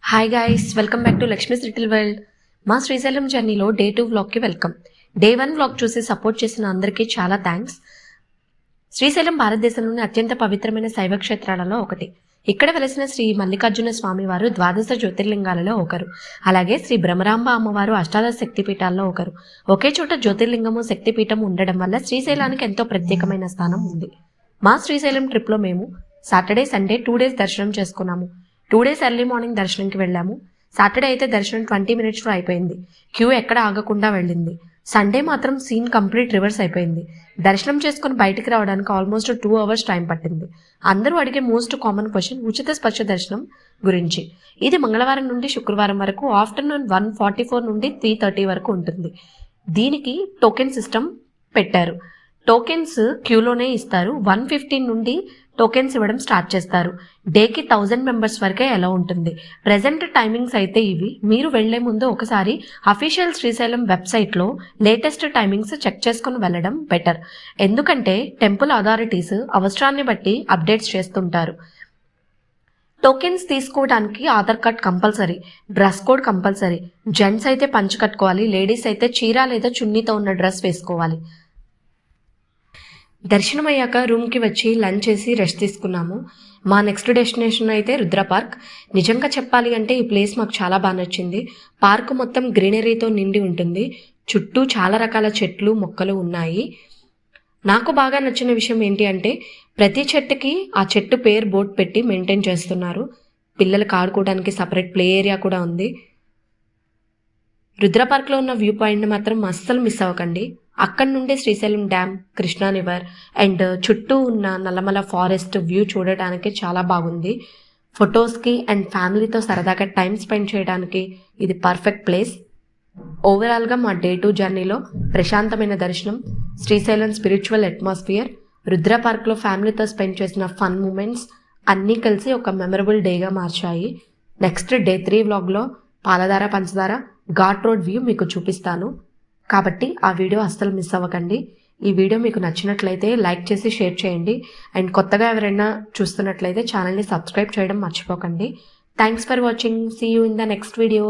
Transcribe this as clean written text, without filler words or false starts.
Hi guys, welcome back to Lakshmi's little world. మా శ్రీశైలం జర్నీలో day 2 వ్లాగ్కి welcome. Day 1 vlog చూసి support చేసిన అందరికీ చాలా థ్యాంక్స్. శ్రీశైలం భారతదేశంలోని అత్యంత పవిత్రమైన శైవ క్షేత్రాలలో ఒకటి. ఇక్కడ వెలసిన శ్రీ మల్లికార్జున స్వామి వారు ద్వాదశ జ్యోతిర్లింగాలలో ఒకరు. అలాగే శ్రీ భ్రమరాంబ అమ్మవారు అష్టాదశ శక్తిపీఠాల్లో ఒకరు. ఒకే చోట జ్యోతిర్లింగము శక్తిపీఠం ఉండడం వల్ల శ్రీశైలానికి ఎంతో ప్రత్యేకమైన స్థానం ఉంది. మా శ్రీశైలం ట్రిప్లో మేము సాటర్డే సండే 2 days దర్శనం చేసుకున్నాము. 2 days ఎర్లీ మార్నింగ్ దర్శనంకి వెళ్ళాము. సాటర్డే అయితే దర్శనం 20 minutesలో అయిపోయింది. క్యూ ఎక్కడ ఆగకుండా వెళ్ళింది. సండే మాత్రం సీన్ కంప్లీట్ రివర్స్ అయిపోయింది. దర్శనం చేసుకుని బయటికి రావడానికి ఆల్మోస్ట్ 2 hours టైం పట్టింది. అందరూ అడిగే మోస్ట్ కామన్ క్వశ్చన్ ఉచిత స్పర్శ దర్శనం గురించి. ఇది మంగళవారం నుండి శుక్రవారం వరకు ఆఫ్టర్నూన్ 1:44 నుండి 3:30 వరకు ఉంటుంది. దీనికి టోకెన్ సిస్టమ్ పెట్టారు. టోకెన్స్ క్యూలోనే ఇస్తారు. 1:15 నుండి టోకెన్స్ ఇవ్వడం స్టార్ట్ చేస్తారు. డేకి 1000 members వరకే ఎలా ఉంటుంది. ప్రెజెంట్ టైమింగ్స్ అయితే ఇవి. మీరు వెళ్లే ముందు ఒకసారి అఫీషియల్ శ్రీశైలం వెబ్సైట్లో లేటెస్ట్ టైమింగ్స్ చెక్ చేసుకుని వెళ్ళడం బెటర్. ఎందుకంటే టెంపుల్ అథారిటీస్ అవసరాన్ని బట్టి అప్డేట్స్ చేస్తుంటారు. టోకెన్స్ తీసుకోవడానికి Aadhaar card compulsory, dress code compulsory. Gents అయితే పంచ కట్టుకోవాలి, లేడీస్ అయితే చీర లేదా చున్నీతో ఉన్న డ్రెస్ వేసుకోవాలి. దర్శనం అయ్యాక రూమ్కి వచ్చి లంచ్ చేసి రెస్ట్ తీసుకున్నాము. మా నెక్స్ట్ డెస్టినేషన్ అయితే రుద్ర పార్క్. నిజంగా చెప్పాలి అంటే ఈ ప్లేస్ మాకు చాలా బాగా నచ్చింది. పార్క్ మొత్తం గ్రీనరీతో నిండి ఉంటుంది. చుట్టూ చాలా రకాల చెట్లు మొక్కలు ఉన్నాయి. నాకు బాగా నచ్చిన విషయం ఏంటి అంటే ప్రతి చెట్టుకి ఆ చెట్టు పేరు బోర్డు పెట్టి మెయింటైన్ చేస్తున్నారు. పిల్లలకు ఆడుకోవడానికి సపరేట్ ప్లే ఏరియా కూడా ఉంది. రుద్ర పార్క్లో ఉన్న వ్యూ పాయింట్ని మాత్రం అస్సలు మిస్ అవ్వకండి. అక్కడి నుండి Srisailam dam, Krishna river and చుట్టూ ఉన్న నల్లమల ఫారెస్ట్ వ్యూ చూడడానికి చాలా బాగుంది. ఫొటోస్కి అండ్ ఫ్యామిలీతో సరదాగా టైం స్పెండ్ చేయడానికి ఇది పర్ఫెక్ట్ ప్లేస్. ఓవరాల్గా మా డే 2 జర్నీలో ప్రశాంతమైన దర్శనం, శ్రీశైలం స్పిరిచువల్ అట్మాస్ఫియర్, రుద్ర పార్క్లో ఫ్యామిలీతో స్పెండ్ చేసిన ఫన్ మూమెంట్స్ అన్నీ కలిసి ఒక మెమరబుల్ డేగా మార్చాయి. నెక్స్ట్ డే 3 వ్లాగ్లో పాలధార పంచదార ఘాట్ రోడ్ వ్యూ మీకు చూపిస్తాను. కాబట్టి ఆ వీడియో అస్సలు మిస్ అవ్వకండి. ఈ వీడియో మీకు నచ్చినట్లయితే లైక్ చేసి షేర్ చేయండి. అండ్ కొత్తగా ఎవరైనా చూస్తున్నట్లయితే ఛానల్ని సబ్స్క్రైబ్ చేయడం మర్చిపోకండి. Thanks for watching. See you in the next video.